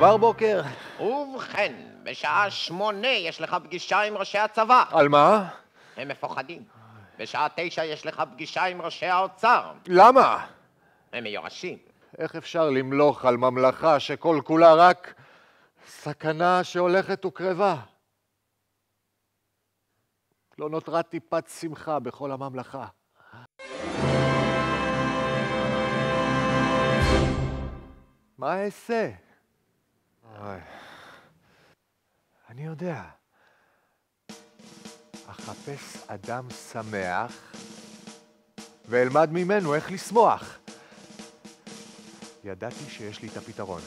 כבר בוקר? ובכן, בשעה 8 יש לך פגישה עם ראשי הצבא. על מה? הם מפוחדים. בשעה 9 יש לך פגישה עם ראשי האוצר. למה? הם מיואשים. איך אפשר למלוך על ממלכה שכל כולה רק סכנה שהולכת וקרבה? לא נותרה טיפת שמחה בכל הממלכה. מה אעשה? אני יודע. אחפש אדם שמח ואלמד ממנו איך לשמוח. ידעתי שיש לי את הפתרון.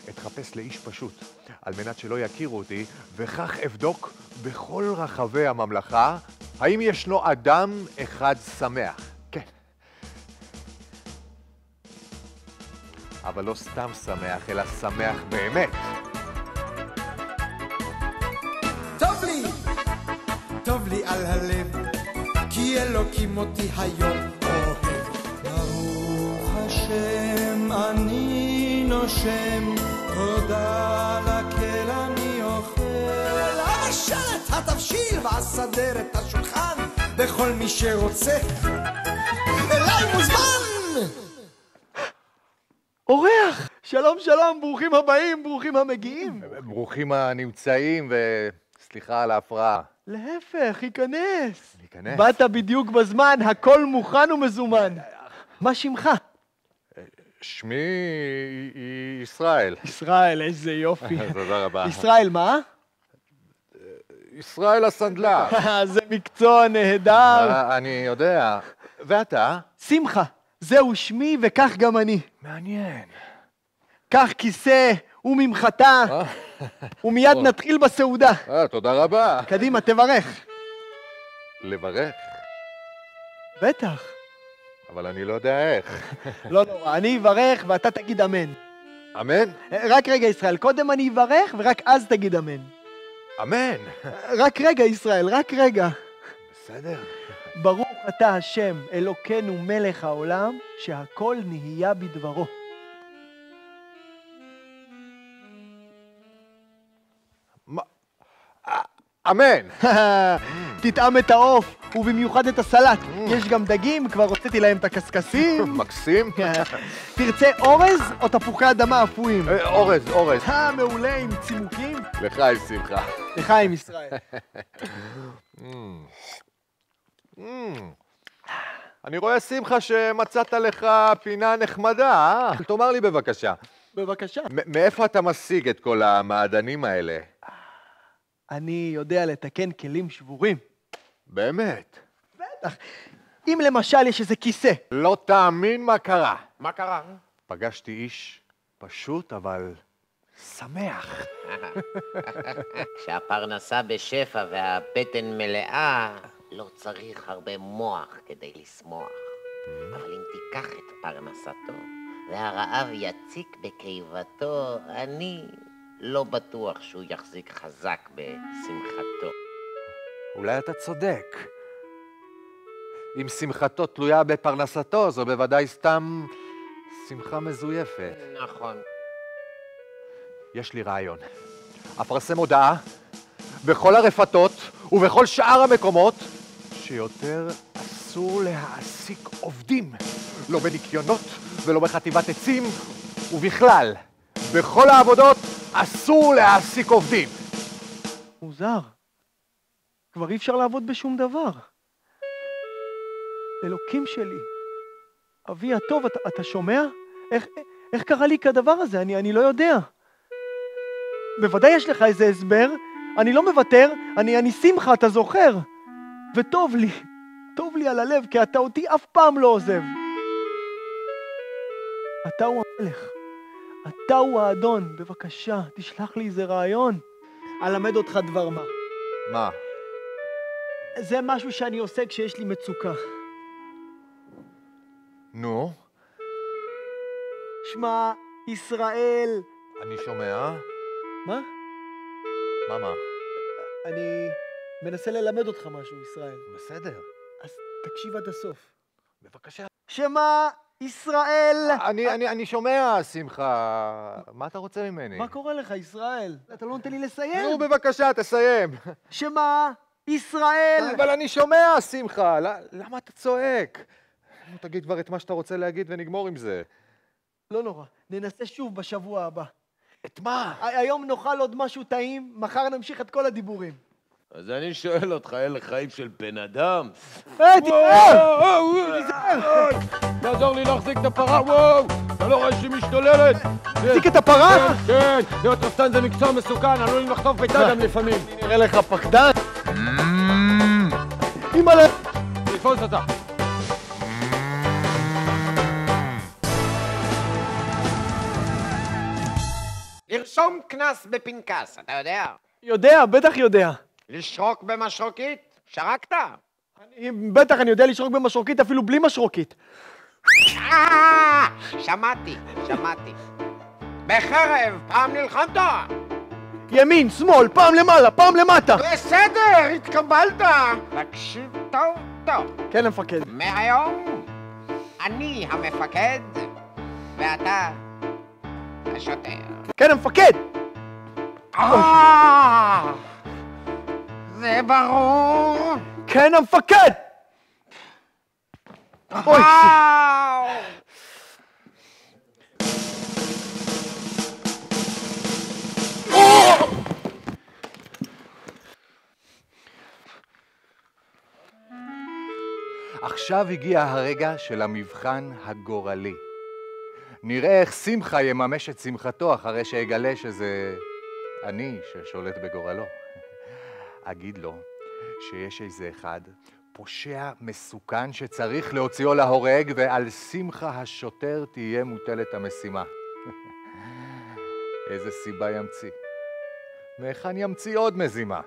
אתחפש לאיש פשוט, על מנת שלא יכירו אותי, וכך אבדוק בכל רחבי הממלכה, האם ישנו אדם אחד שמח. כן. אבל לא סתם שמח, אלא שמח באמת. טוב לי על הלב, כי אלוקים אותי היום אוהב. ברוך השם אני נושם, תודה לקהל אני אוכל. אבשל את התבשיל ואסדר את השולחן, בכל מי שרוצה אליי מוזמן. אורח! שלום שלום, ברוכים הבאים, ברוכים המגיעים. ברוכים הנמצאים וסליחה על ההפרעה. להפך, ייכנס. להיכנס. באת בדיוק בזמן, הכל מוכן ומזומן. מה שמך? שמי ישראל. ישראל, איזה יופי. תודה רבה. ישראל מה? ישראל הסנדלר. זה מקצוע נהדר. אני יודע. ואתה? שמחה, זהו שמי וכך גם אני. מעניין. קח כיסא וממחטה, ומיד נתחיל בסעודה. תודה רבה. קדימה, תברך. לברך? בטח. אבל אני לא יודע איך. לא נורא, אני אברך ואתה תגיד אמן. אמן? רק רגע ישראל, קודם אני אברך ורק אז תגיד אמן. אמן. רק רגע ישראל, רק רגע. בסדר. ברוך אתה השם, אלוקינו מלך העולם, שהכל נהיה בדברו. אמן. תטעם את העוף, ובמיוחד את הסלט. יש גם דגים, כבר הוצאתי להם את הקסקסים. מקסים. תרצה אורז או תפוחי אדמה אפויים? אורז, אורז. מעולה, עם צימוקים. לחיים שמחה. לחיים ישראל. אני רואה שמחה שמצאת לך פינה נחמדה. תאמר לי בבקשה. בבקשה. מאיפה אתה משיג את כל המעדנים האלה? אני יודע לתקן כלים שבורים. באמת? בטח. אם למשל יש איזה כיסא. לא תאמין מה קרה. מה קרה? פגשתי איש פשוט אבל שמח. כשהפרנסה בשפע והבטן מלאה, לא צריך הרבה מוח כדי לשמוח. אבל אם תיקח את פרנסתו והרעב יציק בקיבתו, אני לא בטוח שהוא יחזיק חזק בשמחתו. אולי אתה צודק. אם שמחתו תלויה בפרנסתו, זו בוודאי סתם שמחה מזויפת. נכון. יש לי רעיון. אפרסם הודעה בכל הרפתות ובכל שאר המקומות שיותר אסור להעסיק עובדים. לא בניקיונות ולא בחטיבת עצים, ובכלל, בכל העבודות אסור להעסיק עובדים. מוזר. כבר אי אפשר לעבוד בשום דבר. אלוקים שלי. אבי הטוב, אתה שומע? איך קרה לי כדבר הזה? אני לא יודע. בוודאי יש לך איזה הסבר. אני לא מוותר. אני שמחה, אתה זוכר. וטוב לי. טוב לי על הלב, כי אתה אותי אף פעם לא עוזב. אתה הוא המלך. אתה הוא האדון. בבקשה, תשלח לי איזה רעיון. אלמד אותך דבר מה. מה? זה משהו שאני עושה כשיש לי מצוקה. נו? שמע, ישראל. אני שומע. מה? מה? אני מנסה ללמד אותך משהו, ישראל. בסדר. אז תקשיב עד הסוף. בבקשה. שמע, ישראל! אני שומע, שמחה. מה אתה רוצה ממני? מה קורה לך, ישראל? אתה לא נותן לי לסיים. נו, בבקשה, תסיים. שמה? ישראל! אבל אני שומע, שמחה. למה אתה צועק? נו, תגיד כבר את מה שאתה רוצה להגיד ונגמור עם זה. לא נורא, ננסה שוב בשבוע הבא. את מה? היום נאכל עוד משהו טעים, מחר נמשיך את כל הדיבורים. אז אני שואל אותך, אלה חיים של בן אדם? תיזהר! תעזור לי להחזיק את הפרה, וואו! אתה לא רואה שהיא משתוללת? תחזיק את הפרה? כן, להיות רפתן זה מקצוע מסוכן, עלולים לחטוף ביתה גם לפעמים. נראה לך פחדן? אימא'לה! תתפוס אותה. לרשום קנס בפנקס, אתה יודע? יודע, בטח יודע. לשרוק במשרוקית? שרקת? בטח, אני יודע לשרוק במשרוקית אפילו בלי משרוקית. שמעתי. בחרב, פעם נלחמת? ימין, שמאל, פעם למעלה, פעם למטה. בסדר, התקבלת. תקשיב טוב. כן, המפקד. מהיום אני המפקד ואתה השוטר. כן, המפקד! זה ברור. כן, המפקד! אוי, עכשיו הגיע הרגע של המבחן הגורלי. נראה איך שמחה יממש את שמחתו אחרי שיגלה שזה אני ששולט בגורלו. אגיד לו שיש איזה אחד פושע מסוכן שצריך להוציאו להורג, ועל שמחה השוטר תהיה מוטלת המשימה. איזה סיבה ימציא? מהיכן ימציא עוד מזימה?